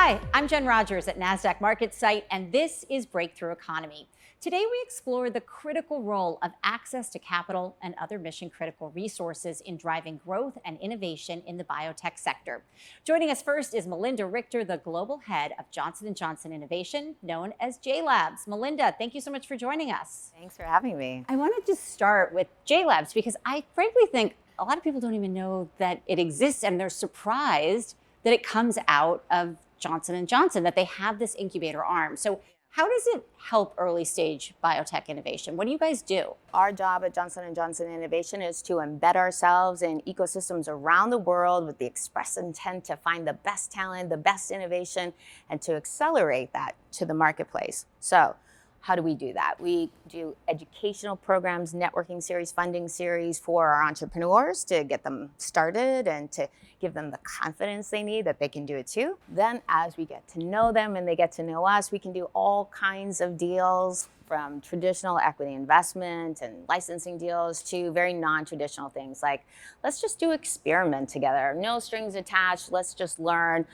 Hi, I'm Jen Rogers at Nasdaq Market Site, and this is Breakthrough Economy. Today we explore the critical role of access to capital and other mission-critical resources in driving growth and innovation in the biotech sector. Joining us first is Melinda Richter, the Global Head of Johnson & Johnson Innovation, known as JLABS. Melinda, thank you so much for joining us. Thanks for having me. I wanted to start with JLABS because I frankly think a lot of people don't even know that it exists, and they're surprised that it comes out of Johnson & Johnson, that they have this incubator arm. So how does it help early stage biotech innovation? What do you guys do? Our job at Johnson & Johnson Innovation is to embed ourselves in ecosystems around the world with the express intent to find the best talent, the best innovation, and to accelerate that to the marketplace. So how do we do that? We do educational programs, networking series, funding series for our entrepreneurs to get them started and to give them the confidence they need that they can do it too. Then as we get to know them and they get to know us, we can do all kinds of deals, from traditional equity investment and licensing deals to very non-traditional things like, let's just do experiment together, no strings attached, let's just learn.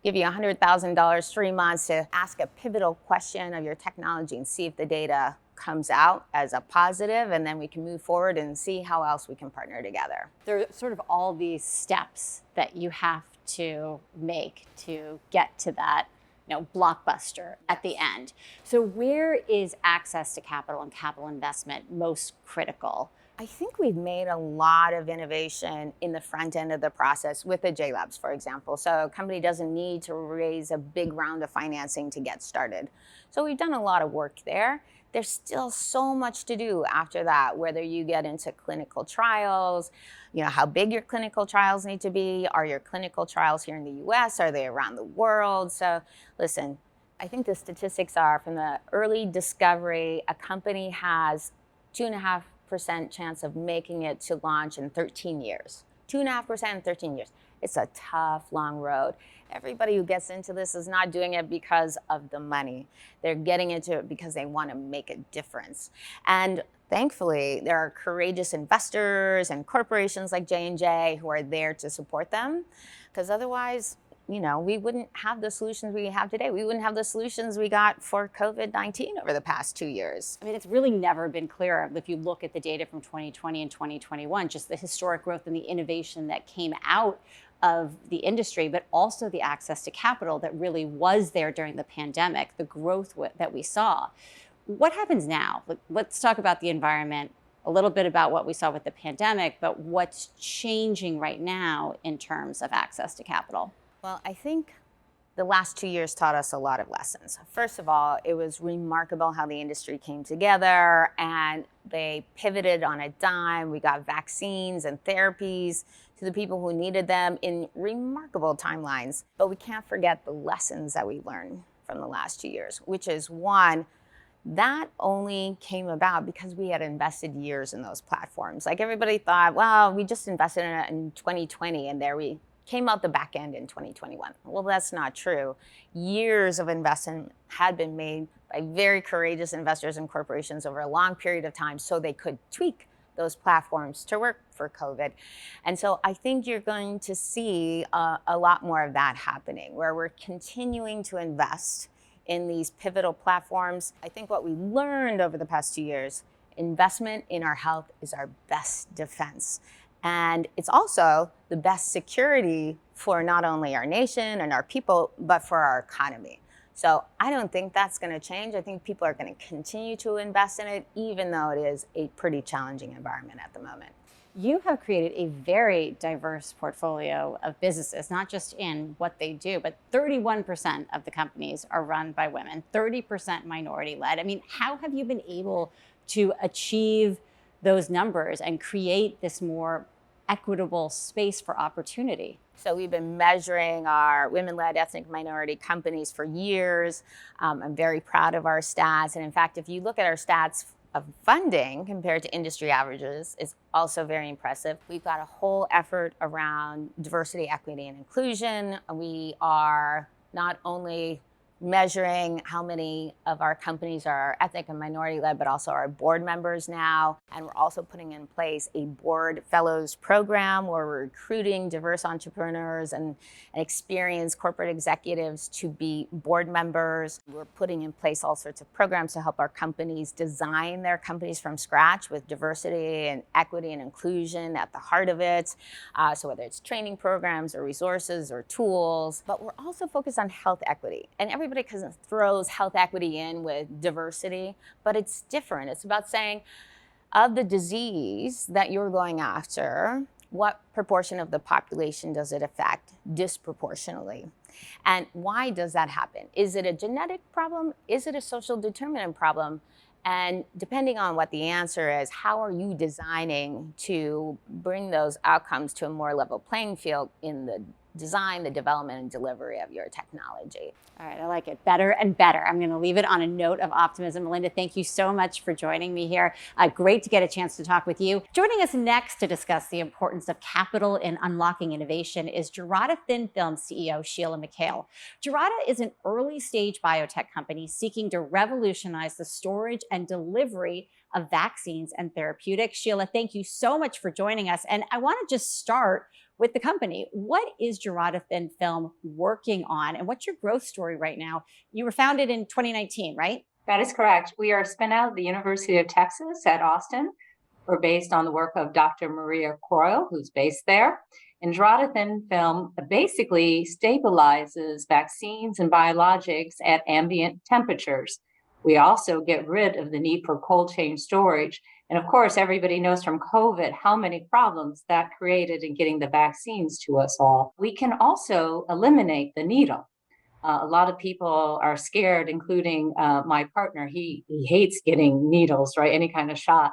Give you $100,000, 3 months to ask a pivotal question of your technology and see if the data comes out as a positive, and then we can move forward and see how else we can partner together. There are sort of all these steps that you have to make to get to that, blockbuster at the end. So where is access to capital and capital investment most critical? I think we've made a lot of innovation in the front end of the process with the JLABS, for example. So a company doesn't need to raise a big round of financing to get started. So we've done a lot of work there. There's still so much to do after that, whether you get into clinical trials, how big your clinical trials need to be. Are your clinical trials here in the US? Are they around the world? So listen, I think the statistics are from the early discovery, a company has 2.5% chance of making it to launch in 13 years. 2.5% in 13 years. It's a tough, long road. Everybody who gets into this is not doing it because of the money. They're getting into it because they want to make a difference. And thankfully, there are courageous investors and corporations like J&J who are there to support them, because otherwise, we wouldn't have the solutions we have today. We wouldn't have the solutions we got for COVID-19 over the past 2 years. I mean, it's really never been clearer if you look at the data from 2020 and 2021, just the historic growth and the innovation that came out of the industry, but also the access to capital that really was there during the pandemic, the growth that we saw. What happens now? Let's talk about the environment, a little bit about what we saw with the pandemic, but what's changing right now in terms of access to capital? Well, I think the last 2 years taught us a lot of lessons. First of all, it was remarkable how the industry came together and they pivoted on a dime. We got vaccines and therapies to the people who needed them in remarkable timelines. But we can't forget the lessons that we learned from the last 2 years, which is one, that only came about because we had invested years in those platforms. Like everybody thought, well, we just invested in it in 2020 and there we came out the back end in 2021. Well, that's not true. Years of investment had been made by very courageous investors and corporations over a long period of time so they could tweak those platforms to work for COVID. And so I think you're going to see a lot more of that happening, where we're continuing to invest in these pivotal platforms. I think what we learned over the past 2 years, investment in our health is our best defense. And it's also the best security for not only our nation and our people, but for our economy. So I don't think that's going to change. I think people are going to continue to invest in it, even though it is a pretty challenging environment at the moment. You have created a very diverse portfolio of businesses, not just in what they do, but 31% of the companies are run by women, 30% minority led. I mean, how have you been able to achieve those numbers and create this more equitable space for opportunity? So we've been measuring our women-led ethnic minority companies for years. I'm very proud of our stats. And in fact, if you look at our stats of funding compared to industry averages, it's also very impressive. We've got a whole effort around diversity, equity, and inclusion. We are not only measuring how many of our companies are ethnic and minority led, but also our board members now. And we're also putting in place a board fellows program where we're recruiting diverse entrepreneurs and experienced corporate executives to be board members. We're putting in place all sorts of programs to help our companies design their companies from scratch with diversity and equity and inclusion at the heart of it. So whether it's training programs or resources or tools, but we're also focused on health equity. And everybody throws health equity in with diversity, but it's different. It's about saying, of the disease that you're going after, what proportion of the population does it affect disproportionately? And why does that happen? Is it a genetic problem? Is it a social determinant problem? And depending on what the answer is, how are you designing to bring those outcomes to a more level playing field in the design, the development, and delivery of your technology? All right, I like it. Better and better. I'm going to leave it on a note of optimism. Melinda, thank you so much for joining me here. Great to get a chance to talk with you. Joining us next to discuss the importance of capital in unlocking innovation is Jurata Thin Film CEO Sheila McHale. Jurata is an early stage biotech company seeking to revolutionize the storage and delivery of vaccines and therapeutics. Sheila, thank you so much for joining us. And I want to just start with the company. What is Jurata Thin Film working on, and what's your growth story right now? You were founded in 2019, right? That is correct. We are a spin out of the University of Texas at Austin. We're based on the work of Dr. Maria Coyle, who's based there. And Jurata Thin Film basically stabilizes vaccines and biologics at ambient temperatures. We also get rid of the need for cold chain storage. And of course, everybody knows from COVID how many problems that created in getting the vaccines to us all. We can also eliminate the needle. A lot of people are scared, including my partner. He hates getting needles, right? Any kind of shot.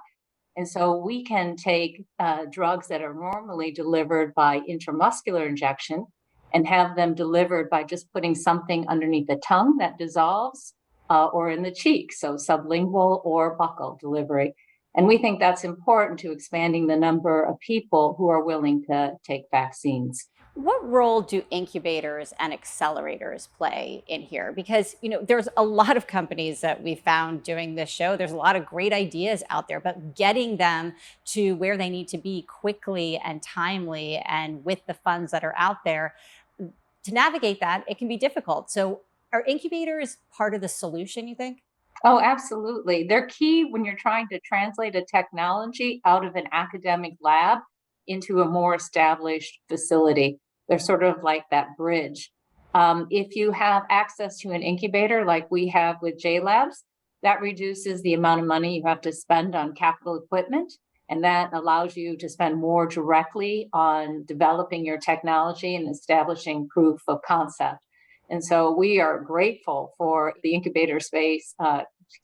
And so we can take drugs that are normally delivered by intramuscular injection and have them delivered by just putting something underneath the tongue that dissolves or in the cheek, so sublingual or buccal delivery. And we think that's important to expanding the number of people who are willing to take vaccines. What role do incubators and accelerators play in here? Because, there's a lot of companies that we found doing this show. There's a lot of great ideas out there, but getting them to where they need to be quickly and timely and with the funds that are out there, to navigate that, it can be difficult. So are incubators part of the solution, you think? Oh, absolutely. They're key when you're trying to translate a technology out of an academic lab into a more established facility. They're sort of like that bridge. If you have access to an incubator like we have with JLABS, that reduces the amount of money you have to spend on capital equipment. And that allows you to spend more directly on developing your technology and establishing proof of concept. And so we are grateful for the incubator space,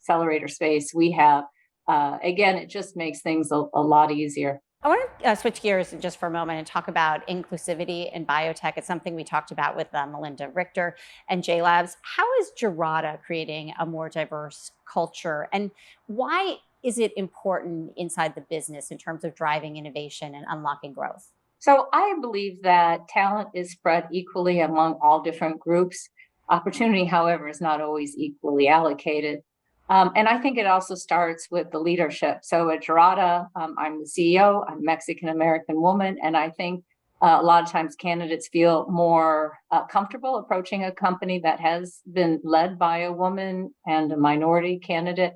accelerator space we have. Again, it just makes things a lot easier. I want to switch gears just for a moment and talk about inclusivity in biotech. It's something we talked about with Melinda Richter and JLABS. How is Jurata creating a more diverse culture? And why is it important inside the business in terms of driving innovation and unlocking growth? So I believe that talent is spread equally among all different groups. Opportunity, however, is not always equally allocated. And I think it also starts with the leadership. So at Jurata, I'm the CEO, I'm a Mexican-American woman, and I think a lot of times candidates feel more comfortable approaching a company that has been led by a woman and a minority candidate.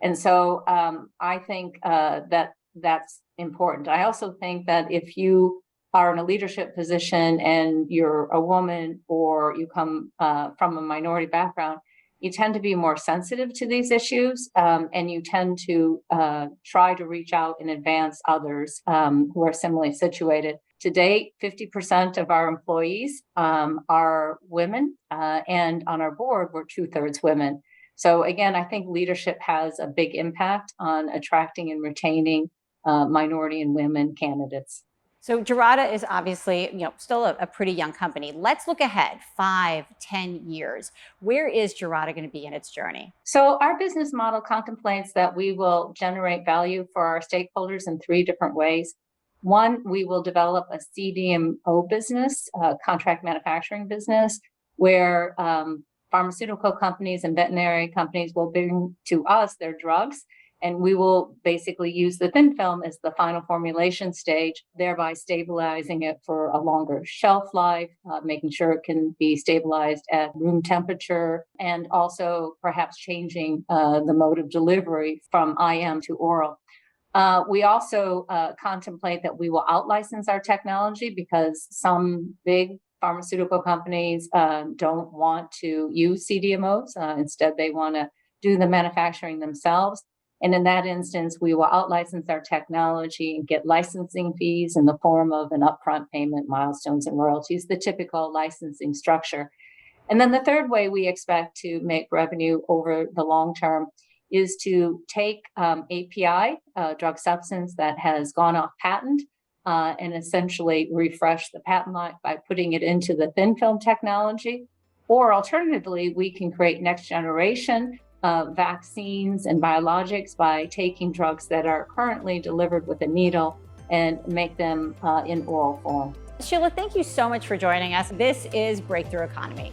And so I think that that's important. I also think that if you are in a leadership position and you're a woman or you come from a minority background, you tend to be more sensitive to these issues, and you tend to try to reach out and advance others who are similarly situated. To date, 50% of our employees are women, and on our board, we're 2/3 women. So again, I think leadership has a big impact on attracting and retaining minority and women candidates. So Jurata is obviously, still a pretty young company. Let's look ahead 5, 10 years. Where is Jurata going to be in its journey? So our business model contemplates that we will generate value for our stakeholders in 3 different ways. One, we will develop a CDMO business, contract manufacturing business, where pharmaceutical companies and veterinary companies will bring to us their drugs, and we will basically use the thin film as the final formulation stage, thereby stabilizing it for a longer shelf life, making sure it can be stabilized at room temperature, and also perhaps changing the mode of delivery from IM to oral. We also contemplate that we will out-license our technology because some big pharmaceutical companies don't want to use CDMOs. Instead, they want to do the manufacturing themselves. And in that instance, we will out-license our technology and get licensing fees in the form of an upfront payment, milestones, and royalties, the typical licensing structure. And then the third way we expect to make revenue over the long term is to take API, drug substance that has gone off patent, and essentially refresh the patent life by putting it into the thin film technology. Or alternatively, we can create next generation vaccines and biologics by taking drugs that are currently delivered with a needle and make them in oral form. Sheila, thank you so much for joining us. This is Breakthrough Economy.